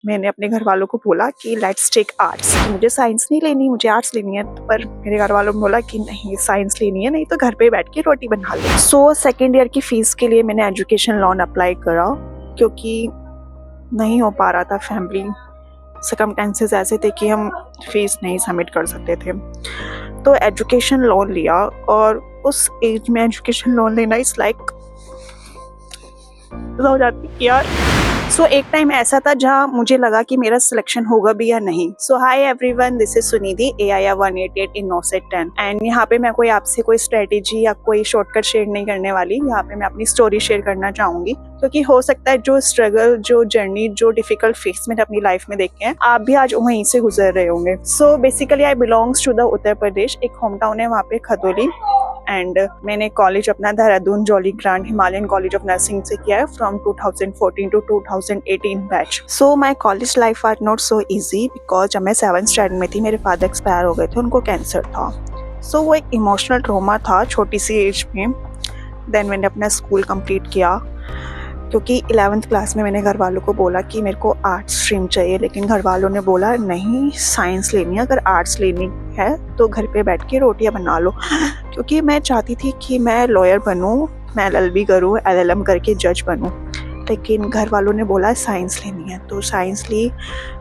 मैंने अपने घर वालों को बोला कि लेट्स टेक आर्ट्स। मुझे साइंस नहीं लेनी, मुझे आर्ट्स लेनी है। पर मेरे घर वालों ने बोला कि नहीं, साइंस लेनी है, नहीं तो घर पे बैठ के रोटी बना ले। सो सेकेंड ईयर की फीस के लिए मैंने एजुकेशन लोन अप्लाई करा, क्योंकि नहीं हो पा रहा था। फैमिली सर्कमस्टेंसेस ऐसे थे कि हम फीस नहीं सबमिट कर सकते थे। तो एजुकेशन लोन लिया, और उस एज में एजुकेशन लोन लेना इज लाइक हो जाती है यार। सो एक टाइम ऐसा था जहाँ मुझे लगा कि मेरा सिलेक्शन होगा भी या नहीं। So hi everyone, this is Sunidhi AIR 188 in NSET 10। And यहाँ पे मैं कोई आपसे कोई स्ट्रेटेजी या कोई शॉर्टकट शेयर नहीं करने वाली। यहाँ पे मैं अपनी स्टोरी शेयर करना चाहूंगी, क्योंकि हो सकता है जो स्ट्रगल, जो जर्नी, जो डिफिकल्ट फेस मैंने अपनी लाइफ में देखे हैं, आप भी आज वहीं से गुजर रहे होंगे। So basically I belongs to the Uttar Pradesh. एक होम टाउन है वहाँ पे खतौली। एंड मैंने कॉलेज अपना Dehradun Jolly Grant Himalayan College of Nursing से किया है from 2014 to 2018 batch. So my college life are not so easy, because जब मैं 7th स्टैंडर्ड में थी मेरे फादर एक्सपायर हो गए थे, उनको कैंसर था। सो वो एक इमोशनल ट्रॉमा था छोटी सी एज में। देन मैंने अपना स्कूल कंप्लीट किया, क्योंकि 11th क्लास में मैंने घर वालों को बोला कि मेरे को आर्ट्स स्ट्रीम चाहिए, लेकिन घर वालों ने बोला नहीं, साइंस लेनी है। अगर आर्ट्स लेनी है तो घर पे बैठ के रोटियां बना लो। क्योंकि मैं चाहती थी कि मैं लॉयर बनूं, मैं LLB करूं, LLM करके जज बनूं, लेकिन घर वालों ने बोला साइंस लेनी है, तो साइंस ली।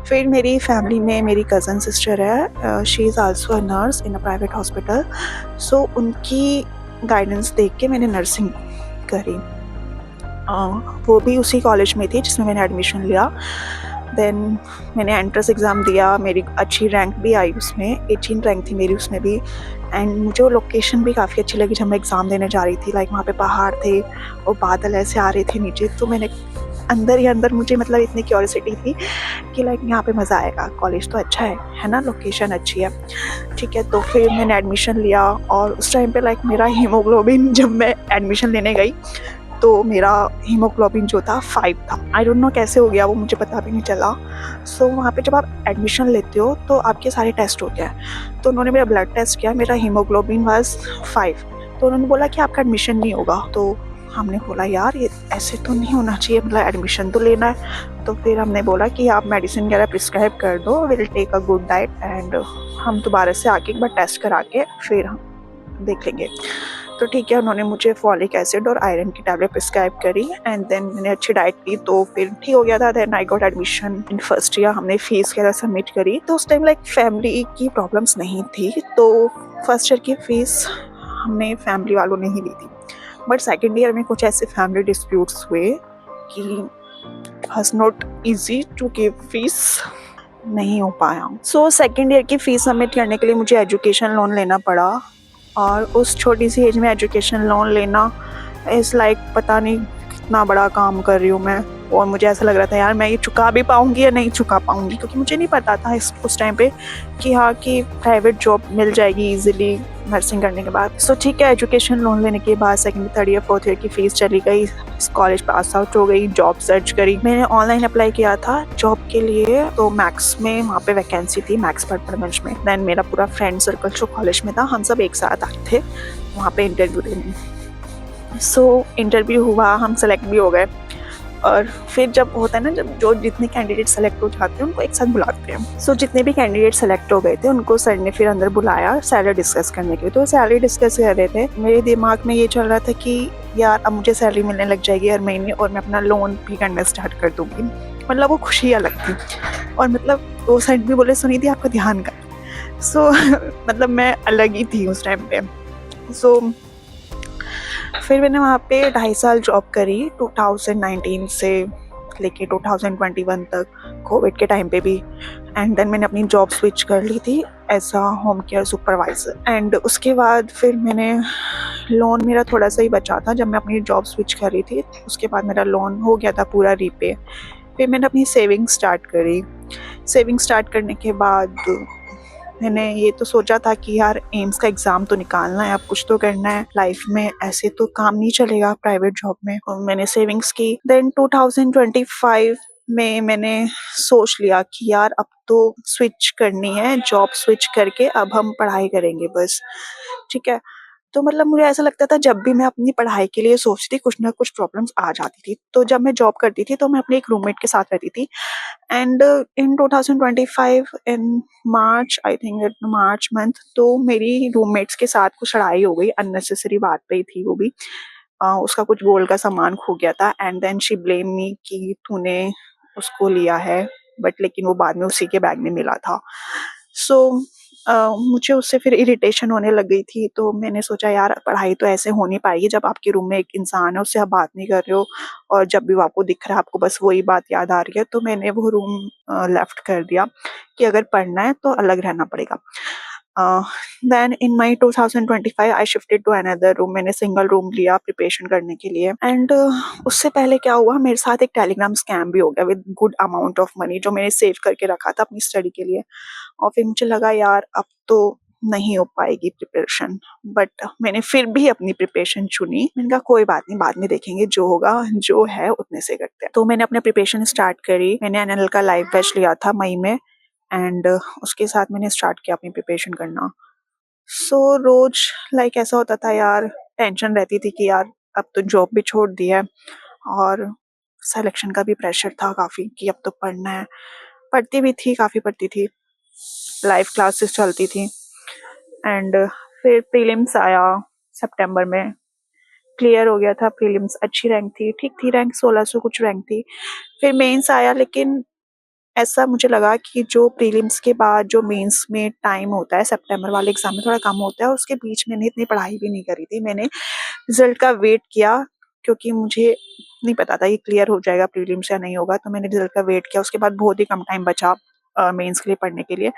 फिर मेरी फैमिली में मेरी कज़न सिस्टर है, she is also a nurse in a private hospital. So उनकी गाइडेंस देख के मैंने नर्सिंग करी। वो भी उसी कॉलेज में थी जिसमें मैंने एडमिशन लिया। देन मैंने एंट्रेंस एग्ज़ाम दिया, मेरी अच्छी रैंक भी आई उसमें, 18 रैंक थी मेरी उसमें भी। एंड मुझे वो लोकेशन भी काफ़ी अच्छी लगी जब मैं एग्ज़ाम देने जा रही थी। लाइक वहाँ पे पहाड़ थे और बादल ऐसे आ रहे थे नीचे, तो मैंने अंदर ही अंदर मुझे मतलब इतनी क्यूरियोसिटी थी कि लाइक यहाँ पे मज़ा आएगा, कॉलेज तो अच्छा है ना, लोकेशन अच्छी है, ठीक है। तो फिर मैंने एडमिशन लिया, और उस टाइम पे लाइक मेरा हीमोग्लोबिन, जब मैं एडमिशन लेने गई तो मेरा हीमोग्लोबिन जो था 5 था। आई डोंट नो कैसे हो गया वो, मुझे पता भी नहीं चला। सो वहाँ पे जब आप एडमिशन लेते हो तो आपके सारे टेस्ट होते हैं। तो उन्होंने मेरा ब्लड टेस्ट किया, मेरा हीमोग्लोबिन वाज 5। तो उन्होंने बोला कि आपका एडमिशन नहीं होगा। तो हमने बोला यार ये ऐसे तो नहीं होना चाहिए, मतलब एडमिशन तो लेना है। तो फिर हमने बोला कि आप मेडिसिन वगैरह प्रिस्क्राइब कर दो, will take a good diet, and हम दोबारा से आके एक बार टेस्ट करा के फिर हम देख लेंगे। तो ठीक है, उन्होंने मुझे फॉलिक एसिड और आयरन की टैबलेट प्रिस्क्राइब करी, एंड देन मैंने अच्छी डाइट ली, तो फिर ठीक हो गया था। Then I got admission in first year. हमने फीस वगैरह सबमिट करी, तो उस टाइम लाइक फैमिली की प्रॉब्लम्स नहीं थी, तो फर्स्ट ईयर की फीस हमने फैमिली वालों ने ही ली थी। बट सेकेंड ईयर में कुछ ऐसे फैमिली डिस्प्यूट्स हुए कि was not easy to give fees, नहीं हो पाया। सो सेकेंड ईयर की फीस सबमिट करने के लिए मुझे एजुकेशन लोन लेना पड़ा, और उस छोटी सी एज में एजुकेशन लोन लेना इज़ लाइक पता नहीं कितना बड़ा काम कर रही हूँ मैं। और मुझे ऐसा लग रहा था यार मैं ये चुका भी पाऊँगी या नहीं चुका पाऊँगी, क्योंकि मुझे नहीं पता था उस टाइम पे कि हाँ कि प्राइवेट जॉब मिल जाएगी ईजिली नर्सिंग करने के बाद। सो ठीक है, एजुकेशन लोन लेने के बाद second, third year, fourth year की फ़ीस चली गई, कॉलेज पास आउट हो गई, जॉब सर्च करी। मैंने ऑनलाइन अप्लाई किया था जॉब के लिए, तो मैक्स में वहाँ पे वैकेंसी थी, मैक्स परफॉर्मेंस में। दैन मेरा पूरा फ्रेंड सर्कल जो कॉलेज में था, हम सब एक साथ आए थे वहाँ पे इंटरव्यू देने। सो इंटरव्यू हुआ, हम सेलेक्ट भी हो गए। और फिर जब होता है ना, जब जो जितने कैंडिडेट सेलेक्ट हो जाते हैं उनको एक साथ बुलाते हैं। सो जितने भी कैंडिडेट सेलेक्ट हो गए थे उनको सर ने फिर अंदर बुलाया सैलरी डिस्कस करने के लिए। तो सैलरी डिस्कस कर रहे थे, मेरे दिमाग में ये चल रहा था कि यार अब मुझे सैलरी मिलने लग जाएगी हर महीने, और मैं अपना लोन भी करना स्टार्ट कर दूँगी। मतलब वो खुशी अलग थी। और मतलब वो सर भी बोले सुनिधि आपका ध्यान कर। सो मतलब मैं अलग ही थी उस टाइम पे। सो फिर मैंने वहाँ पे 2.5 साल जॉब करी, 2019 से लेके 2021 तक, कोविड के टाइम पे भी। एंड देन मैंने अपनी जॉब स्विच कर ली थी as a home care supervisor. And उसके बाद फिर मैंने लोन, मेरा थोड़ा सा ही बचा था जब मैं अपनी जॉब स्विच कर रही थी, उसके बाद मेरा लोन हो गया था पूरा रीपे। फिर मैंने अपनी सेविंग स्टार्ट करी। सेविंग स्टार्ट करने के बाद मैंने ये तो सोचा था कि यार एम्स का एग्ज़ाम तो निकालना है, अब कुछ तो करना है लाइफ में, ऐसे तो काम नहीं चलेगा प्राइवेट जॉब में। और मैंने सेविंग्स की। देन 2025 में मैंने सोच लिया कि यार अब तो स्विच करनी है, जॉब स्विच करके अब हम पढ़ाई करेंगे बस, ठीक है। तो मतलब मुझे ऐसा लगता था जब भी मैं अपनी पढ़ाई के लिए सोचती कुछ ना कुछ प्रॉब्लम्स आ जाती थी। तो जब मैं जॉब करती थी तो मैं अपने एक रूममेट के साथ रहती थी and in 2025 in March I think March month तो मेरी रूममेट्स के साथ कुछ लड़ाई हो गई, अननेसेसरी बात पे ही थी वो भी। उसका कुछ गोल्ड का सामान खो गया था and then she blame me कि तूने उसको लिया है, बट लेकिन वो बाद में उसी के बैग में मिला था। सो मुझे उससे फिर इरिटेशन होने लग गई थी, तो मैंने सोचा यार पढ़ाई तो ऐसे हो नहीं पाएगी जब आपके रूम में एक इंसान है उससे आप बात नहीं कर रहे हो और जब भी वो आपको दिख रहा है आपको बस वही बात याद आ रही है। तो मैंने वो रूम लेफ्ट कर दिया कि अगर पढ़ना है तो अलग रहना पड़ेगा। Then in May 2025 I shifted to another room. मैंने सिंगल रूम लिया प्रिपरेशन करने के लिए एंड उससे पहले क्या हुआ, मेरे साथ एक टेलीग्राम स्कैम भी हो गया with good amount of money जो मैंने सेव करके रखा था अपनी स्टडी के लिए। और फिर मुझे लगा यार अब तो नहीं हो पाएगी प्रिपरेशन, बट मैंने फिर भी अपनी प्रिपरेशन चुनी। मैंने कहा कोई बात नहीं, बाद में देखेंगे जो होगा, जो है उतने से करते हैं। तो मैंने अपने प्रिपरेशन स्टार्ट करी। मैंने एनएलएल का लाइव बैच लिया था मई में एंड उसके साथ मैंने स्टार्ट किया अपनी प्रिपरेशन करना। सो रोज लाइक ऐसा होता था यार, टेंशन रहती थी कि यार अब तो जॉब भी छोड़ दी है और सिलेक्शन का भी प्रेशर था काफ़ी कि अब तो पढ़ना है। पढ़ती भी थी, काफ़ी पढ़ती थी, लाइव क्लासेस चलती थी एंड फिर प्रीलिम्स आया सितंबर में, क्लियर हो गया था प्रीलिम्स, अच्छी रैंक थी, ठीक थी रैंक, 1600 कुछ रैंक थी। फिर मेंस आया, लेकिन ऐसा मुझे लगा कि जो प्रीलिम्स के बाद जो मेंस में टाइम होता है सितंबर वाले एग्जाम में थोड़ा कम होता है और उसके बीच मैंने इतनी पढ़ाई भी नहीं करी थी। मैंने रिजल्ट का वेट किया क्योंकि मुझे नहीं पता था ये क्लियर हो जाएगा प्रीलिम्स या नहीं होगा, तो मैंने रिजल्ट का वेट किया। उसके बाद बहुत ही कम टाइम बचा मेंस के लिए पढ़ने के लिए,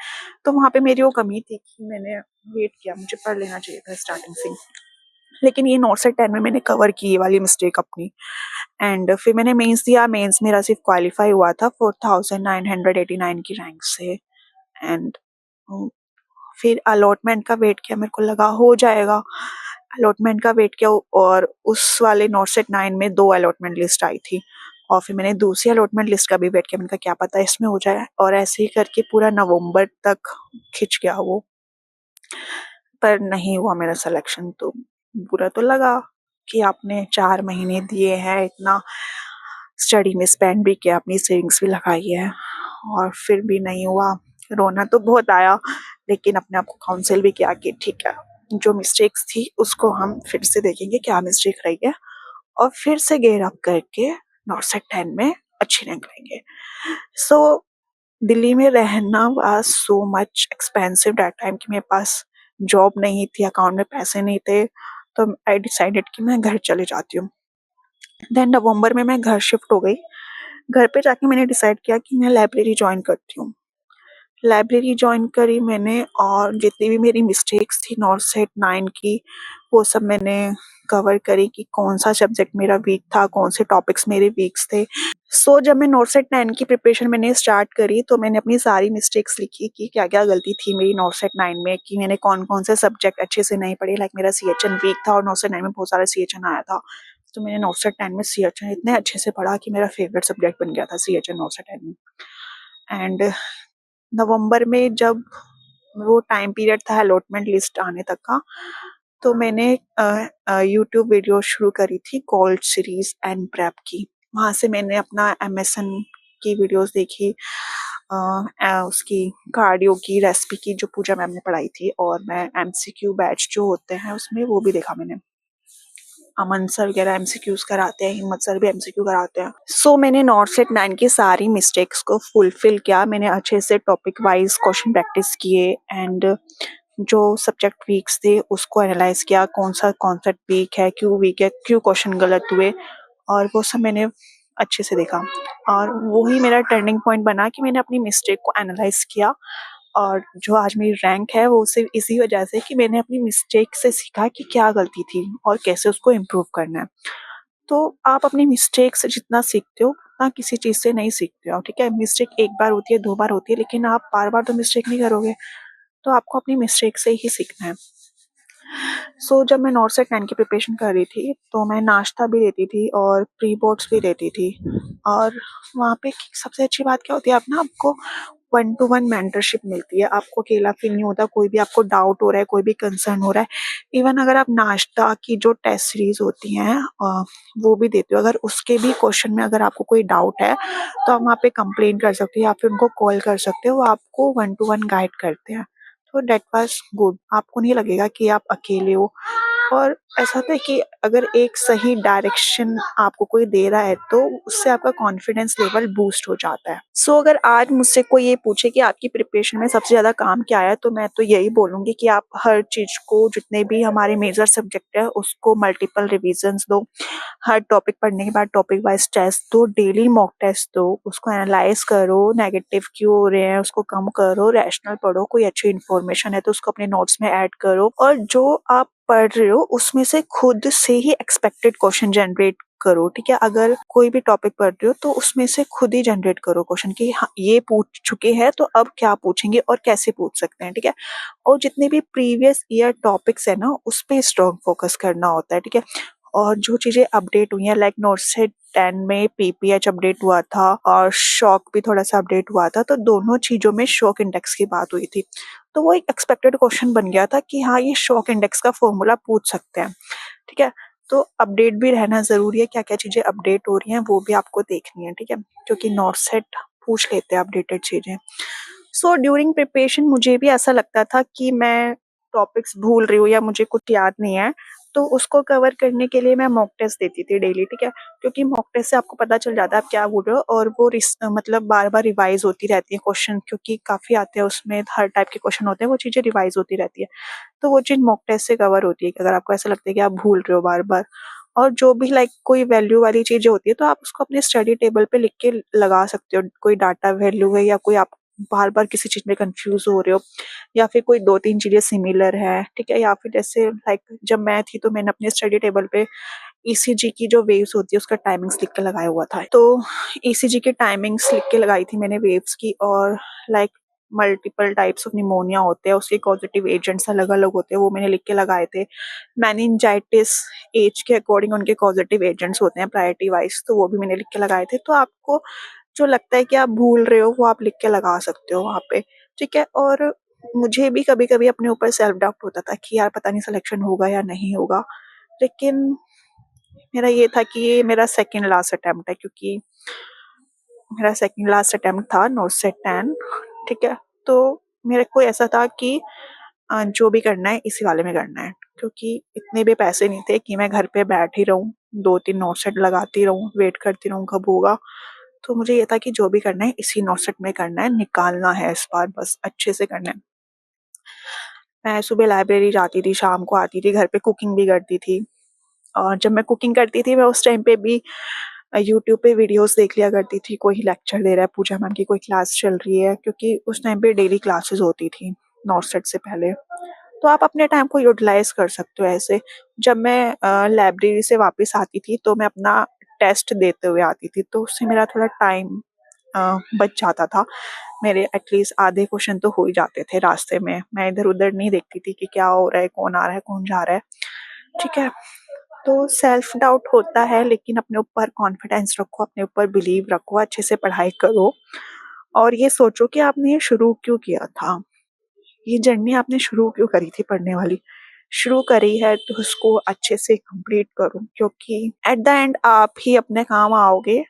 तो वहाँ पे मेरी वो कमी थी कि मैंने वेट किया, मुझे पढ़ लेना चाहिए था स्टार्टिंग से। लेकिन ये नॉट सेट 10 में मैंने कवर की ये वाली मिस्टेक अपनी एंड फिर मैंने मेंस दिया। मेंस मेरा सिर्फ क्वालिफाई हुआ था 4989 की रैंक से एंड फिर अलॉटमेंट का वेट किया, मेरे को लगा हो जाएगा। अलॉटमेंट का वेट किया और उस वाले नॉट सेट 9 में 2 अलॉटमेंट लिस्ट आई थी और फिर मैंने दूसरी अलॉटमेंट लिस्ट का भी वेट किया। मैंने कहा क्या पता इसमें हो जाए, और ऐसे ही करके पूरा नवंबर तक खिंच गया वो, पर नहीं हुआ मेरा सिलेक्शन। तो बुरा तो लगा कि आपने 4 महीने दिए हैं, इतना स्टडी में स्पेंड भी किया, अपनी सेविंग्स भी लगाई है और फिर भी नहीं हुआ। रोना तो बहुत आया, लेकिन अपने आप को काउंसिल भी किया कि ठीक है, जो मिस्टेक्स थी उसको हम फिर से देखेंगे क्या मिस्टेक रही है और फिर से गेयर अप करके नॉट सेट 10 में अच्छी रैंक लेंगे। सो दिल्ली में रहना was so much expensive that time कि मेरे पास जॉब नहीं थी, अकाउंट में पैसे नहीं थे, तो आई डिसाइडेड कि मैं घर चले जाती हूँ। देन नवंबर में मैं घर शिफ्ट हो गई। घर पे जाके मैंने डिसाइड किया कि मैं लाइब्रेरी जॉइन करती हूँ। लाइब्रेरी जॉइन करी मैंने और जितनी भी मेरी मिस्टेक्स थी नॉट सेट 9 की वो सब मैंने कवर करी कि कौन सा सब्जेक्ट मेरा वीक था, कौन से टॉपिक्स मेरे वीक्स थे। सो जब मैं नॉट सेट 9 की प्रिपरेशन मैंने स्टार्ट करी तो मैंने अपनी सारी मिस्टेक्स लिखी कि क्या क्या गलती थी मेरी नॉट सेट 9 में, कि मैंने कौन कौन से सब्जेक्ट अच्छे से नहीं पढ़े। लाइक मेरा CHN वीक था और नॉट सेट 9 में बहुत सारा CHN आया था, तो मैंने नॉट सेट 10 में CHN इतने अच्छे से पढ़ा कि मेरा फेवरेट सब्जेक्ट बन गया था CHN नॉट सेट 10 में। एंड नवंबर में जब वो टाइम पीरियड था अलॉटमेंट लिस्ट आने तक का, तो मैंने यूट्यूब वीडियो शुरू करी थी गोल्ड सीरीज एंड प्रेप की। वहाँ से मैंने अपना MSN की वीडियोस देखी, उसकी कार्डियो की रेसिपी की जो पूजा मैम ने पढ़ाई थी, और मैं MCQ बैच जो होते हैं उसमें वो भी देखा मैंने। अमन सर वगैरह MCQs कराते हैं, हिम्मत सर भी MCQ कराते हैं। सो मैंने नॉट सेट 9 की सारी मिस्टेक्स को फुलफिल किया। मैंने अच्छे से टॉपिक वाइज क्वेश्चन प्रैक्टिस किए एंड जो सब्जेक्ट वीक्स थे उसको एनालाइज किया, कौन सा कॉन्सेप्ट वीक है, क्यों क्वेश्चन गलत हुए, और वो सब मैंने अच्छे से देखा। और वही मेरा टर्निंग पॉइंट बना कि मैंने अपनी मिस्टेक को एनालाइज किया, और जो आज मेरी रैंक है वो सिर्फ इसी वजह से कि मैंने अपनी मिस्टेक से सीखा कि क्या गलती थी और कैसे उसको इम्प्रूव करना है। तो आप अपनी मिस्टेक से जितना सीखते हो उतना किसी चीज़ से नहीं सीखते हो, ठीक है। मिस्टेक एक बार होती है, 2 बार होती है, लेकिन आप बार बार तो मिस्टेक नहीं करोगे, तो आपको अपनी मिस्टेक से ही सीखना है। सो जब मैं नॉट सेट 10 की प्रिपरेशन कर रही थी तो मैं नाश्ता भी देती थी और प्री बोर्ड्स भी देती थी। और वहाँ पे सबसे अच्छी बात क्या होती है, आप ना आपको वन टू वन मेंटरशिप मिलती है, आपको अकेला फील नहीं होता, कोई भी आपको डाउट हो रहा है, कोई भी कंसर्न हो रहा है। इवन अगर आप नाश्ता की जो टेस्ट सीरीज होती हैं वो भी देते हो, अगर उसके भी क्वेश्चन में अगर आपको कोई डाउट है तो आप वहाँ पे कंप्लेन कर सकते हो या फिर उनको कॉल कर सकते हो, वो आपको वन टू वन गाइड करते हैं। तो दैट वाज गुड, आपको नहीं लगेगा कि आप अकेले हो। और ऐसा होता है कि अगर एक सही डायरेक्शन आपको कोई दे रहा है तो उससे आपका कॉन्फिडेंस लेवल बूस्ट हो जाता है। सो अगर आज मुझसे कोई ये पूछे कि आपकी प्रिपरेशन में सबसे ज़्यादा काम क्या है, तो मैं तो यही बोलूँगी कि आप हर चीज़ को, जितने भी हमारे मेजर सब्जेक्ट है उसको मल्टीपल रिविजन्स दो, हर टॉपिक पढ़ने के बाद टॉपिक वाइज टेस्ट दो, डेली मॉक टेस्ट दो, उसको एनालाइज करो, नेगेटिव क्यों हो रहे हैं उसको कम करो, रैशनल पढ़ो, कोई अच्छी इन्फॉर्मेशन है तो उसको अपने नोट्स में ऐड करो, और जो आप पढ़ रहे हो उसमें से खुद से ही एक्सपेक्टेड क्वेश्चन जनरेट करो। ठीक है, अगर कोई भी टॉपिक पढ़ रहे हो तो उसमें से खुद ही जनरेट करो क्वेश्चन कि हाँ ये पूछ चुके हैं तो अब क्या पूछेंगे और कैसे पूछ सकते हैं। ठीक है, और जितने भी प्रीवियस ईयर टॉपिक्स है ना उस पे स्ट्रॉन्ग फोकस करना होता है। ठीक है, और जो चीजें अपडेट हुई हैं, लाइक नोटसेट 10 में पीपीएच अपडेट हुआ था और शॉक भी थोड़ा सा अपडेट हुआ था, तो दोनों चीजों में शॉक इंडेक्स की बात हुई थी। तो वो एक एक्सपेक्टेड क्वेश्चन बन गया था कि हाँ ये शॉक इंडेक्स का फॉर्मूला पूछ सकते हैं। ठीक है, तो अपडेट भी रहना जरूरी है, क्या क्या चीजें अपडेट हो रही हैं वो भी आपको देखनी है। ठीक है, क्योंकि नोट सेट पूछ लेते हैं अपडेटेड चीजें। सो ड्यूरिंग प्रिपरेशन मुझे भी ऐसा लगता था कि मैं टॉपिक्स भूल रही हूँ या मुझे कुछ याद नहीं है, तो उसको कवर करने के लिए मैं मॉक टेस्ट देती थी डेली। ठीक है, क्योंकि मॉक टेस्ट से आपको पता चल जाता है आप क्या बोल रहे हो, और वो मतलब बार बार रिवाइज होती रहती है क्वेश्चन, क्योंकि काफी आते हैं उसमें, हर टाइप के क्वेश्चन होते हैं, वो चीजें रिवाइज होती रहती है। तो वो चीज मॉक टेस्ट से कवर होती है कि अगर आपको ऐसा लगता है कि आप भूल रहे हो बार बार, और जो भी लाइक कोई वैल्यू वाली चीजें होती है तो आप उसको अपने स्टडी टेबल पे लिख के लगा सकते हो, कोई डाटा वैल्यू है या कोई आप बार बार किसी चीज में कंफ्यूज हो रहे हो, या फिर कोई दो तीन चीजें सिमिलर है। ठीक है, या फिर जैसे लाइक जब मैं थी तो मैंने अपने स्टडी टेबल पे ईसीजी की जो वेव्स होती है उसका टाइमिंग्स लिख के लगाया हुआ था। तो ईसीजी की टाइमिंग्स लिख के लगाई थी मैंने वेव्स की, और like multiple types of pneumonia होते हैं, उसके कॉजेटिव एजेंट्स अलग अलग होते हैं, वो मैंने लिख के लगाए थे। मेनिंजाइटिस एज के अकॉर्डिंग उनके कॉजेटिव एजेंट्स होते हैं प्रायोरिटी वाइज, तो वो भी मैंने लिख के लगाए थे। तो आपको जो लगता है कि आप भूल रहे हो वो आप लिख के लगा सकते हो वहाँ पे। ठीक है, और मुझे भी कभी कभी अपने ऊपर सेल्फ डाउट होता था कि यार पता नहीं सिलेक्शन होगा या नहीं होगा, लेकिन मेरा ये था कि ये मेरा सेकंड लास्ट अटेम्प्ट है, क्योंकि मेरा सेकंड लास्ट अटेम्प्ट था नोट सेट 10। ठीक है, तो मेरे को ऐसा था कि जो भी करना है इसी वाले में करना है, क्योंकि इतने भी पैसे नहीं थे कि मैं घर पे बैठ ही रहूं, दो तीन नोट सेट लगाती रहूं, वेट करती रहूं कब होगा। तो मुझे ये था कि जो भी करना है इसी नोट सेट में करना है, निकालना है इस बार, बस अच्छे से करना है। मैं सुबह लाइब्रेरी जाती थी, शाम को आती थी, घर पे कुकिंग भी करती थी, और जब मैं कुकिंग करती थी मैं उस टाइम पे भी यूट्यूब पे वीडियोस देख लिया करती थी, कोई लेक्चर दे रहा है, पूजा मैम की कोई क्लास चल रही है, क्योंकि उस टाइम पे डेली क्लासेस होती थी नॉट सेट से पहले। तो आप अपने टाइम को यूटिलाइज कर सकते हो ऐसे। जब मैं लाइब्रेरी से वापस आती थी तो मैं अपना टेस्ट देते हुए आती थी, तो उससे मेरा थोड़ा टाइम बच जाता था। मेरे एटलीस्ट आधे क्वेश्चन तो हो ही जाते थे रास्ते में, मैं इधर उधर नहीं देखती थी कि क्या हो रहा है, कौन आ रहा है, कौन जा रहा है। ठीक है, तो सेल्फ डाउट होता है, लेकिन अपने ऊपर कॉन्फिडेंस रखो, अपने ऊपर बिलीव रखो, अच्छे से पढ़ाई करो, और ये सोचो कि आपने ये शुरू क्यों किया था, ये जर्नी आपने शुरू क्यों करी थी पढ़ने वाली, शुरू करी है तो उसको अच्छे से कंप्लीट करो, क्योंकि एट द एंड आप ही अपने काम आओगे।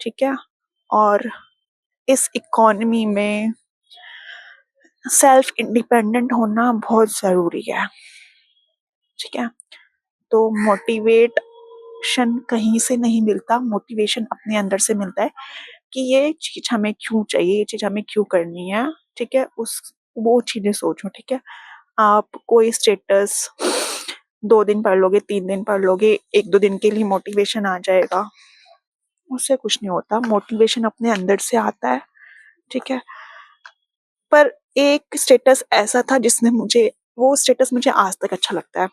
ठीक है, और इस इकोनॉमी में सेल्फ इंडिपेंडेंट होना बहुत जरूरी है। ठीक है, तो मोटिवेशन कहीं से नहीं मिलता, मोटिवेशन अपने अंदर से मिलता है कि ये चीज हमें क्यों चाहिए, ये चीज हमें क्यों करनी है। ठीक है, उस वो चीजें सोचो। ठीक है, आप कोई स्टेटस 2 दिन पढ़ लोगे, 3 दिन पढ़ लोगे, 1-2 दिन के लिए मोटिवेशन आ जाएगा, उससे कुछ नहीं होता। मोटिवेशन अपने अंदर से आता है। ठीक है, पर एक स्टेटस ऐसा था जिसने मुझे, वो स्टेटस मुझे आज तक अच्छा लगता है।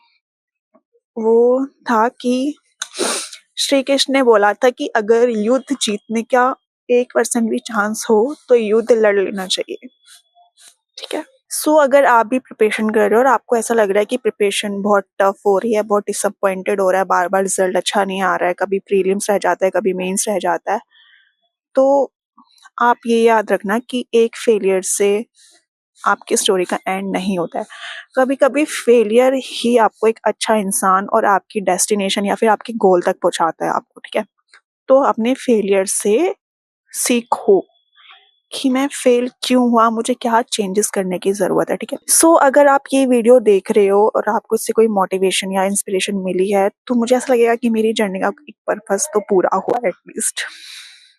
वो था कि श्री कृष्ण ने बोला था कि अगर युद्ध जीतने का 1% भी चांस हो तो युद्ध लड़ लेना चाहिए। ठीक है, सो अगर आप भी प्रिपरेशन कर रहे हो और आपको ऐसा लग रहा है कि प्रिपरेशन बहुत टफ हो रही है, बहुत डिसअपॉइंटेड हो रहा है, बार बार रिजल्ट अच्छा नहीं आ रहा है, कभी प्रीलिम्स रह जाता है, कभी मेंस रह जाता है, तो आप ये याद रखना कि एक फेलियर से आपकी स्टोरी का एंड नहीं होता है। कभी-कभी फेलियर ही आपको एक अच्छा इंसान और आपकी डेस्टिनेशन या फिर आपके गोल तक पहुँचाता है आपको, ठीक है? तो अपने फेलियर से सीखो कि मैं फेल क्यों हुआ, मुझे क्या चेंजेस करने की ज़रूरत है, ठीक है? सो अगर आप ये वीडियो देख रहे हो और आपको इससे कोई मोटिवेशन या इंस्पिरेशन मिली है, तो मुझे ऐसा लगेगा कि मेरी जर्नी का एक पर्पस तो पूरा हुआ at least.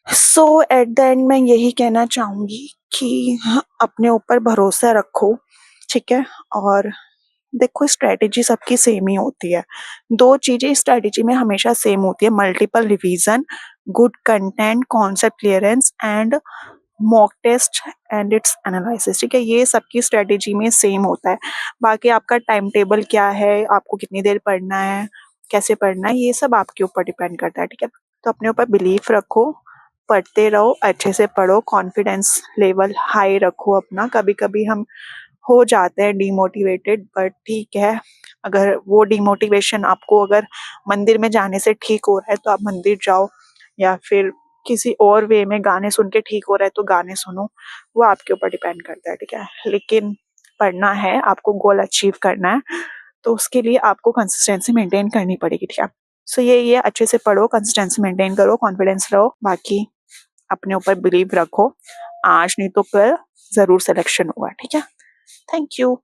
So at the end मैं यही कहना चाहूँगी कि अपने ऊपर भरोसा रखो, ठीक है? और देखो स्ट्रैटेजी सबकी सेम ही होती है। 2 चीज़ें स्ट्रैटेजी में हमेशा सेम होती है, multiple revision, good content, concept clearance and mock test and its analysis, ठीक है? ये सबकी स्ट्रैटेजी में सेम होता है। बाकी आपका टाइम टेबल क्या है, आपको कितनी देर पढ़ना है, कैसे पढ़ना है, ये सब आपके ऊपर डिपेंड करता है, ठीक है? तो अपने ऊपर बिलीफ रखो, पढ़ते रहो, अच्छे से पढ़ो, कॉन्फिडेंस लेवल हाई रखो अपना। कभी-कभी हम हो जाते हैं डिमोटिवेटेड, बट ठीक है, अगर वो डिमोटिवेशन आपको अगर मंदिर में जाने से ठीक हो रहा है तो आप मंदिर जाओ, या फिर किसी और वे में गाने सुन के ठीक हो रहा है तो गाने सुनो, वो आपके ऊपर डिपेंड करता है, ठीक है? लेकिन पढ़ना है, आपको गोल अचीव करना है, तो उसके लिए आपको कंसिस्टेंसी मेंटेन करनी पड़ेगी, ठीक है? सो ये अच्छे से पढ़ो, कंसिस्टेंसी मेंटेन करो, कॉन्फिडेंस रहो, बाकी अपने ऊपर बिलीव रखो, आज नहीं तो कल ज़रूर सिलेक्शन होगा, ठीक है? Thank you.